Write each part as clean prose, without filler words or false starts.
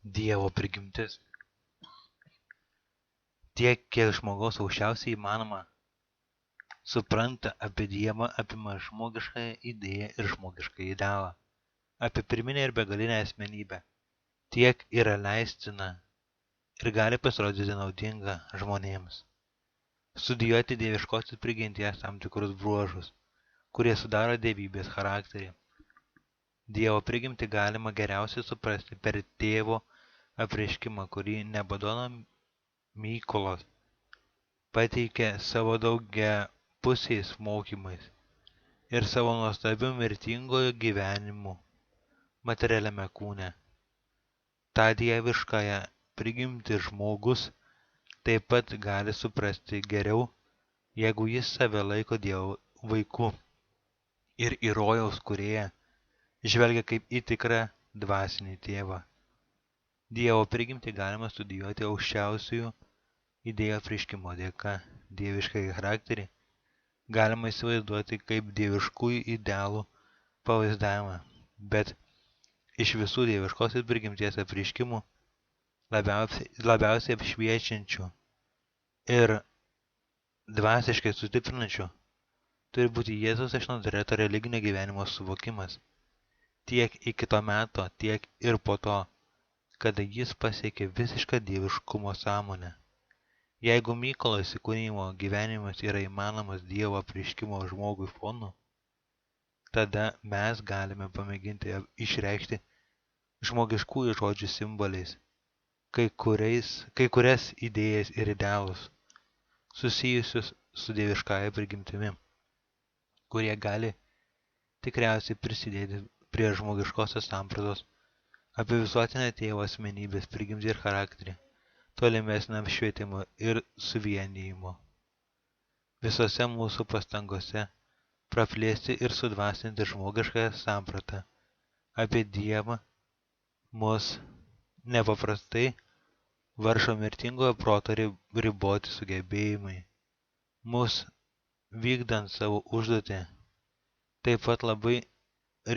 Dievo prigimtis. Tiek, kiek žmogaus aukščiausiai įmanoma supranta apie Dievą, apima žmogiškąją idėją ir žmogišką idealą, apie pirminę ir begalinę asmenybę, tiek yra leistina ir gali pasirodyti naudinga žmonėms. Studijuoti dieviškosios prigimties tam tikrus bruožus, kurie sudaro dievybės charakterį. Dievo prigimtį galima geriausiai suprasti per tėvo apreiškimą, kurį Nebadono Mykolas pateikė savo daugiapusiais mokymais ir savo nuostabiu mirtingojo gyvenimu materialiame kūne. Ta dieviškąją prigimtį žmogus taip pat gali suprasti geriau, jeigu jis save laiko Dievo vaiku ir į rojaus kūrėją žvelgia kaip į tikrą dvasinį tėvą. Dievo prigimtį galima studijuoti aukščiausiųjų idėjų apreiškimo dėka. Dieviškai charakterį galima įsivaizduoti kaip dieviškųjų idealų pavaizdavimą, bet iš visų dieviškosios prigimties apreiškimų labiausiai apšviečiančių ir dvasiškai sustiprinančių turi būti Jėzaus iš Nazareto religinio gyvenimo suvokimas, tiek iki to meto, tiek ir po to, kada jis pasiekė visišką dieviškumo sąmonę. Jeigu Mykolo įsikūnijimo gyvenimas yra įmanomas Dievo apreiškimo žmogui fonu, tada mes galime pamėginti išreikšti žmogiškųjų žodžių simboliais kai kurias idėjas ir idealus susijusius su dieviškąja prigimtimi, kurie gali tikriausiai prisidėti prie žmogiškosios sampratos apie visuotinę tėvo asmenybės prigimtį ir charakterį, tolimesniam švietimo ir suvienijimo. Visose mūsų pastangose praplėsti ir sudvasinti žmogiškąją sampratą apie Dievą mus nepaprastai varžo mirtingojo proto riboti sugebėjimai. Mus vykdant savo užduotį taip pat labai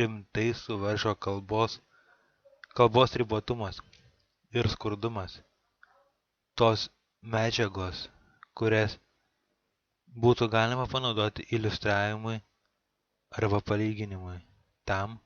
rimtai suvaržo kalbos ribotumas ir skurdumas. Tos medžiagos, kurias būtų galima panaudoti iliustravimui arba palyginimui, tam,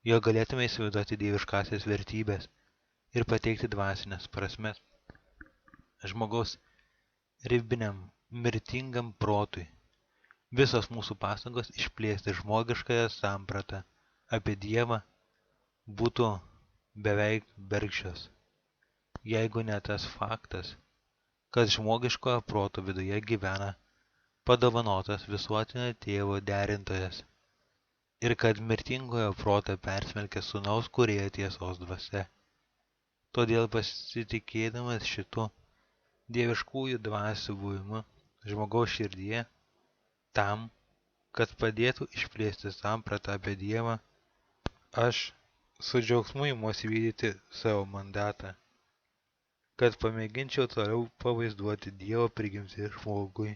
jog galėtume įsivaizduoti dieviškasias vertybės ir pateikti dvasinės prasmes žmogaus ribiniam mirtingam protui. Visos mūsų pastangos išplėsti žmogiškąją sampratą apie Dievą būtų beveik bergždžios, jeigu ne tas faktas, kad žmogiškojo proto viduje gyvena padovanotas visuotinio tėvo derintojas ir kad mirtingojo protą persmelkia sūnaus kūrėjo tiesos dvasia. Todėl pasitikėdamas šitu dieviškųjų dvasių buvimu žmogaus širdyje, tam, kad padėtų išplėsti sampratą apie Dievą, aš su džiaugsmu imuosi vykdyti savo mandatą, kad pamėginčiau toliau pavaizduoti Dievo prigimtį žmogui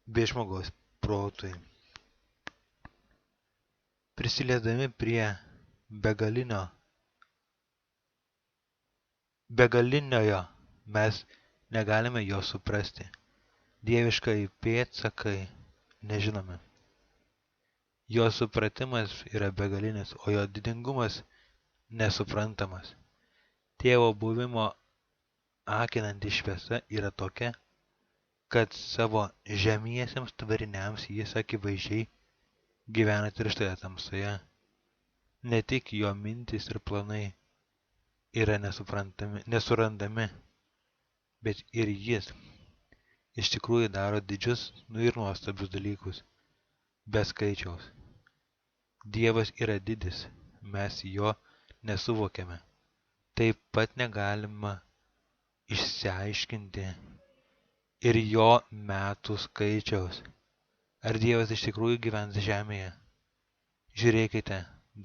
bei žmogaus protui. Prisiliesdami prie begaliniojo mes negalime jo suprasti. Dieviškai pėdsakai nežinomi. Jo supratimas yra begalinis, o jo didingumas nesuprantamas. Tėvo buvimo akinanti šviesa yra tokia, kad savo žemiesiems tvariniams jis akivaizdžiai gyvena tirštoje tamsoje. Ne tik jo mintys ir planai yra nesurandami, bet ir jis iš tikrųjų daro didžius ir nuostabius dalykus, be skaičiaus. Dievas yra didis, mes jo nesuvokiame. Taip pat negalima išsiaiškinti ir jo metų skaičiaus. Ar Dievas iš tikrųjų gyvens žemėje? Žiūrėkite,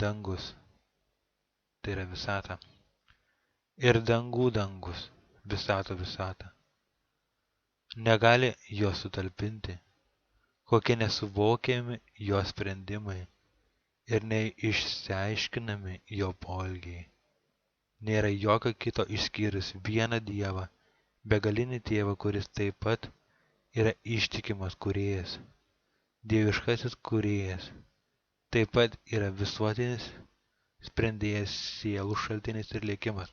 dangus, tai yra visata. Ir dangų dangus, visata. Negali jo sutalpinti, kokie nesuvokiami jo sprendimai ir neišsiaiškinami jo poelgiai. Nėra jokio kito išskyrus vieną Dievą, begalinį Tėvą, kuris taip pat yra ištikimas kūrėjas, dieviškasis kūrėjas, taip pat yra visuotinis sprendėjas, sielų šaltinis ir likimas.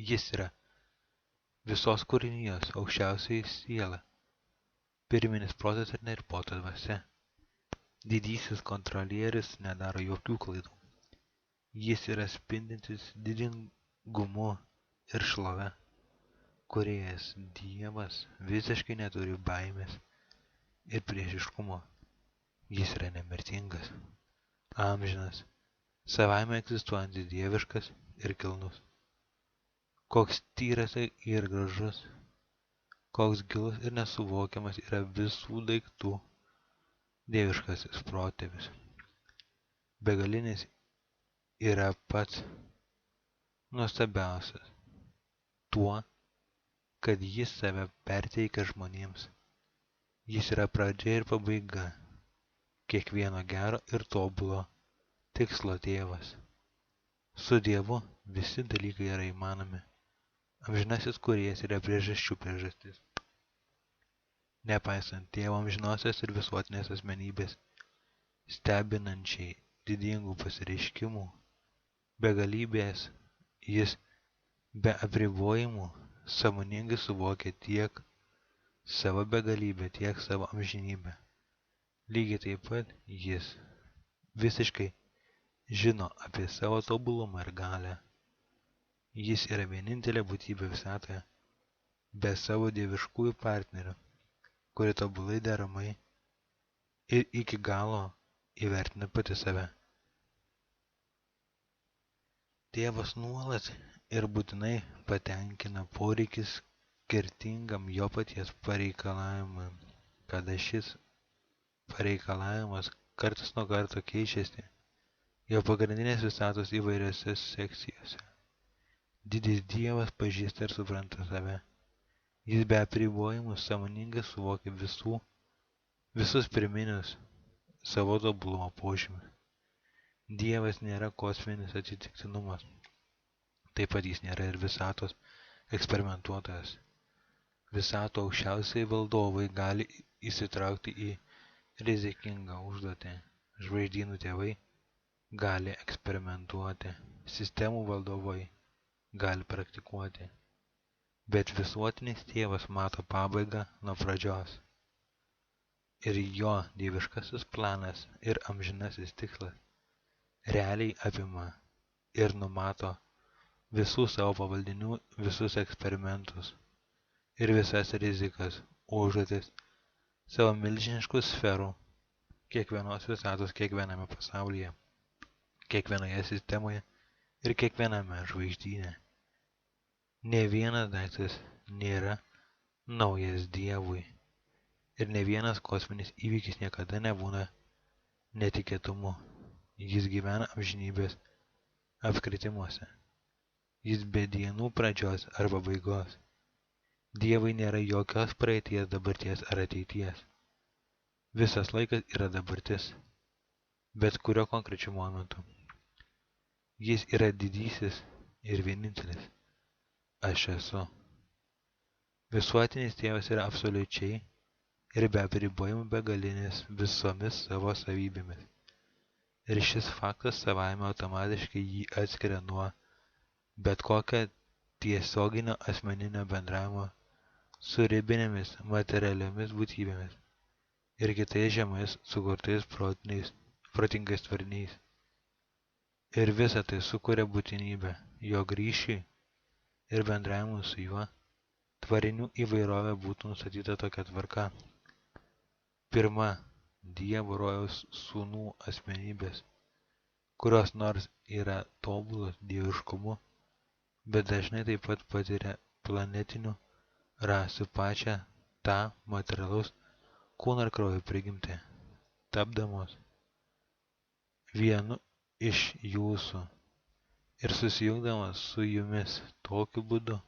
Jis yra visos kūrinijos aukščiausioji siela, pirminis protas ir neribota dvasia. Didysis kontrolierius nedaro jokių klaidų. Jis yra spindintis didingumu ir šlove. Kūrėjas Dievas visiškai neturi baimės ir priešiškumo. Jis yra nemirtingas, amžinas, savaime egzistuojantis dieviškas ir kilnus. Koks tyras ir gražus, koks gilus ir nesuvokiamas yra visų daiktų dieviškasis protėvis. Begalinis yra pats nuostabiausias tuo, kad jis save perteikia žmonėms. Jis yra pradžia ir pabaiga, kiekvieno gero ir tobulo tikslo tėvas. Su Dievu visi dalykai yra įmanomi. Amžinasis kūrėjas yra priežasčių priežastis. Nepaisant Tėvo amžinosios ir visuotinės asmenybės, stebinančiai didingų pasireiškimų, begalybės, jis be apribojimų sąmoningai suvokia tiek savo begalybę, tiek savo amžinybę. Lygiai taip pat jis visiškai žino apie savo tobulumą ir galią. Jis yra vienintelė būtybė visatoje, be savo dieviškųjų partnerių, kuri tobulai deramai ir iki galo įvertina pati save. Tėvas nuolat ir būtinai patenkina poreikis skirtingam jo paties pareikalavimui, kada šis pareikalavimas kartas nuo karto keičiasi jo pagrindinės visatos įvairiose sekcijose. Didis Dievas pažįsta ir supranta save. Jis be apribojimų sąmoningai suvokia visus pirminius savo tobulumo požymius. Dievas nėra kosminis atsitiktinumas. Taip pat jis nėra ir visatos eksperimentuotojas. Visato aukščiausiai valdovai gali įsitraukti į rizikingą užduotį. Žvaigždynų tėvai gali eksperimentuoti. Sistemų valdovai gali praktikuoti. Bet visuotinis tėvas mato pabaigą nuo pradžios. Ir jo dieviškasis planas ir amžinasis tikslas realiai apima ir numato visų savo pavaldinių visus eksperimentus ir visas rizikas, užduotis savo milžiniškų sferų, kiekvienos visatos kiekviename pasaulyje, kiekvienoje sistemoje ir kiekviename žvaigždyne. Ne vienas daiktas nėra naujas Dievui ir ne vienas kosminis įvykis niekada nebūna netikėtumu. Jis gyvena amžinybės apskritimuose. Jis be dienų pradžios ar pabaigos. Dievui nėra jokios praeities, dabarties ar ateities. Visas laikas yra dabartis, bet kurio konkrečiu momentu. Jis yra didysis ir vienintelis. Aš esu. Visuotinis tėvas yra absoliučiai ir be apribojimų begalinis visomis savo savybėmis. Ir šis faktas savaime automatiškai jį atskiria nuo bet kokio tiesioginio asmeninio bendravimo su ribinėmis materialiomis būtybėmis ir kitais žemais sukurtais protingais tvariniais. Ir visa tai sukuria būtinybę jo ryšiui ir bendravimu su juo, tvarinių įvairovė būtų nustatyta tokia tvarka. Pirma, Dievo rojaus sūnų asmenybės, kurios nors yra tobulos dieviškumu, bet dažnai taip pat patiria planetinių rasių pačią tą materialaus kūno ir kraujo prigimtį, tapdamos vienu iš jūsų ir susijungdamas su jumis tokiu būdu.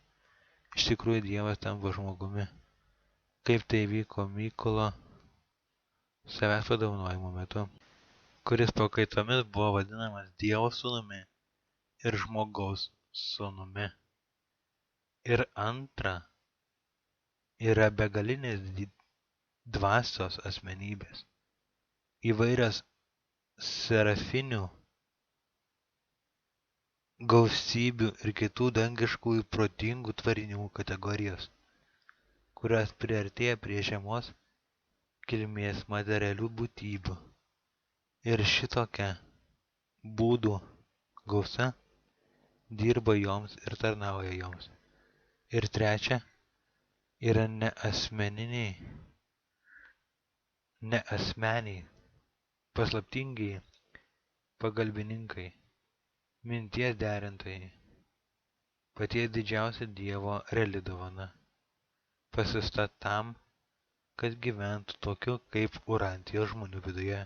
Iš tikrųjų Dievas tampa žmogumi, kaip tai vyko Mykolo savęs padovanojimo metu, kuris pakaitomis buvo vadinamas Dievo sūnumi ir žmogaus Sūnumi. Ir antra yra begalinės dvasios asmenybės, įvairios serafinių gausybių ir kitų dangiškųjų protingų tvarinių kategorijos, kurios priartėja prie žemos kilmės materialių būtybių. Ir šitokia būdų gausa dirba joms ir tarnauja joms. Ir trečia yra neasmeniai, paslaptingi pagalbininkai, minties derintojai, paties didžiausia Dievo reali dovana, pasiųsta tam, kad gyventų tokiu kaip Urantijos žmonių viduje,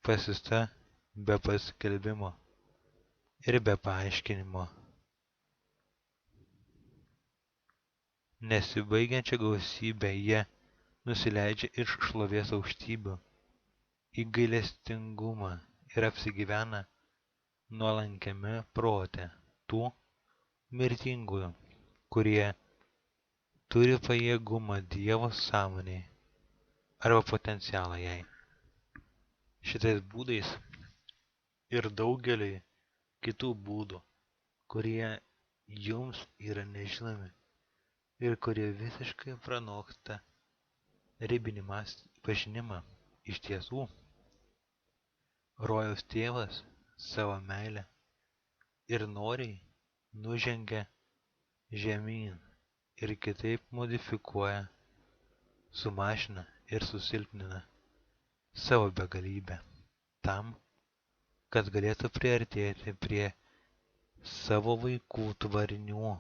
pasiųsta be paskelbimo ir be paaiškinimo. Nesibaigiančią gausybę jie nusileidžia iš šlovės aukštybių į gailestingumą ir apsigyvena nuolankiame prote tų mirtingųjų, kurie turi pajėgumą Dievo sąmonei arba potencialą jai. Šitais būdais ir daugeliui kitų būdų, kurie jums yra nežinomi ir kurie visiškai pranoksta ribinį pažinimą. Iš tiesų, rojaus tėvas savo meilę ir noriai nužengia žemyn ir kitaip modifikuoja, sumažina ir susilpnina savo begalybę tam, kad galėtų priartėti prie savo vaikų tvarinių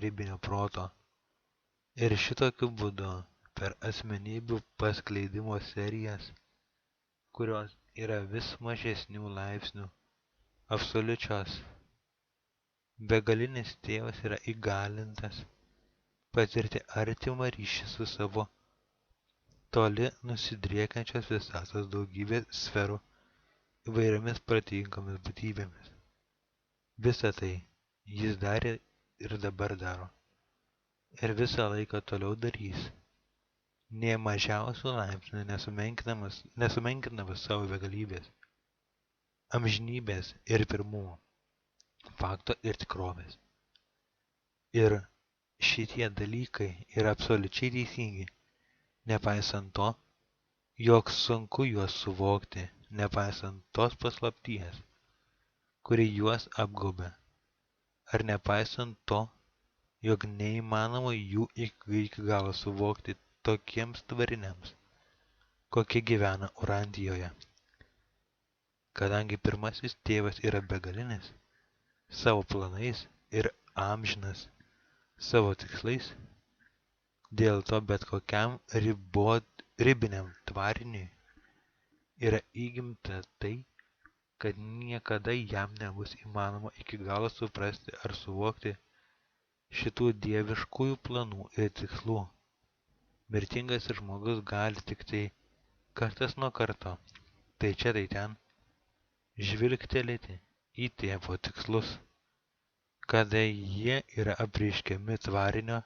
ribinio proto ir šitokiu būdu per asmenybių paskleidimo serijas, kurios yra vis mažesnių laipsnių absoliučios, begalinis tėvas yra įgalintas patirti artimą ryšį su savo toli nusidriekiančios visatos daugybės sferų įvairiomis protingomis būtybėmis. Visa tai jis darė ir dabar daro. Ir visą laiką toliau darys, nė mažiausių laipsnių nesumenkindamas savo begalybės, amžinybės ir pirmumo, fakto ir tikrovės. Ir šitie dalykai yra absoliučiai teisingi, nepaisant to, jog sunku juos suvokti, nepaisant tos paslapties, kuri juos apgaubia, ar nepaisant to, jog neįmanoma jų iki galo suvokti tokiems tvariniams, kokie gyvena Urantijoje. Kadangi pirmasis tėvas yra begalinis savo planais ir amžinas savo tikslais, dėl to bet kokiam ribiniam tvariniui yra įgimta tai, kad niekada jam nebus įmanoma iki galo suprasti ar suvokti šitų dieviškųjų planų ir tikslų. Mirtingas žmogus gali tik tai kartas nuo karto, tai čia tai ten, žvilgtelėti į tėvo tikslus, kada jie yra apreiškiami tvarinio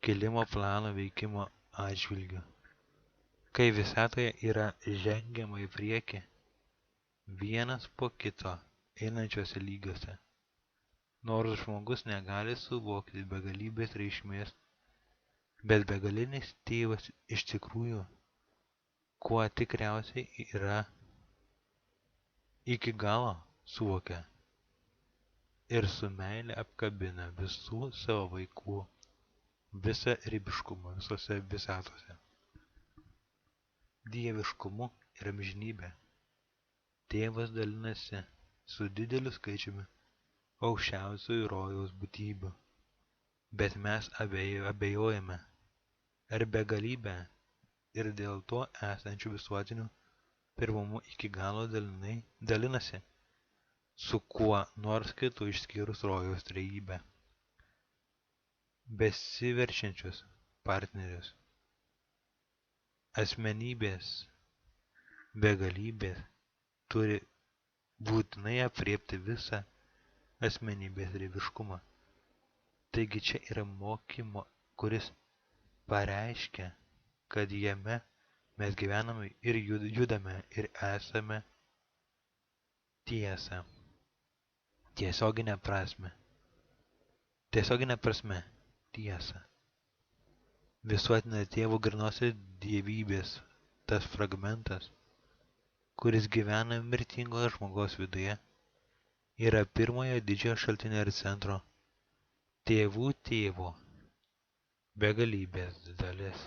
kilimo plano veikimo atžvilgiu. Kai visatoje yra žengiama į priekį, vienas po kito einančiuose lygiuose. Nors žmogus negali suvokti begalybės reikšmės, bet begalinis tėvas iš tikrųjų, kuo tikriausiai yra iki galo suvokia ir su meile apkabina visų savo vaikų visą ribiškumą visose visatose. Dieviškumu ir amžinybė tėvas dalinasi su dideliu skaičiumi aukščiausiųjų rojaus būtybių, bet mes abejojame, ar begalybė ir dėl to esančių visuotinių pirmumų iki galo dalinasi su kuo nors kitu išskyrus rojaus trejybę. Besiverčiančius partnerius. Asmenybės begalybės turi būtinai aprėpti visą asmenybės ribiškumą. Taigi čia yra mokymo, kuris pareiškia, kad jame mes gyvename ir judame ir esame tiesą. Tiesioginė prasme tiesą. Visuotinė Tėvo grynos dievybės tas fragmentas, kuris gyvena mirtingo žmogaus viduje, yra pirmojo didžiojo šaltinio ir centro tėvų tėvo begalybės dalis.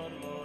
perlo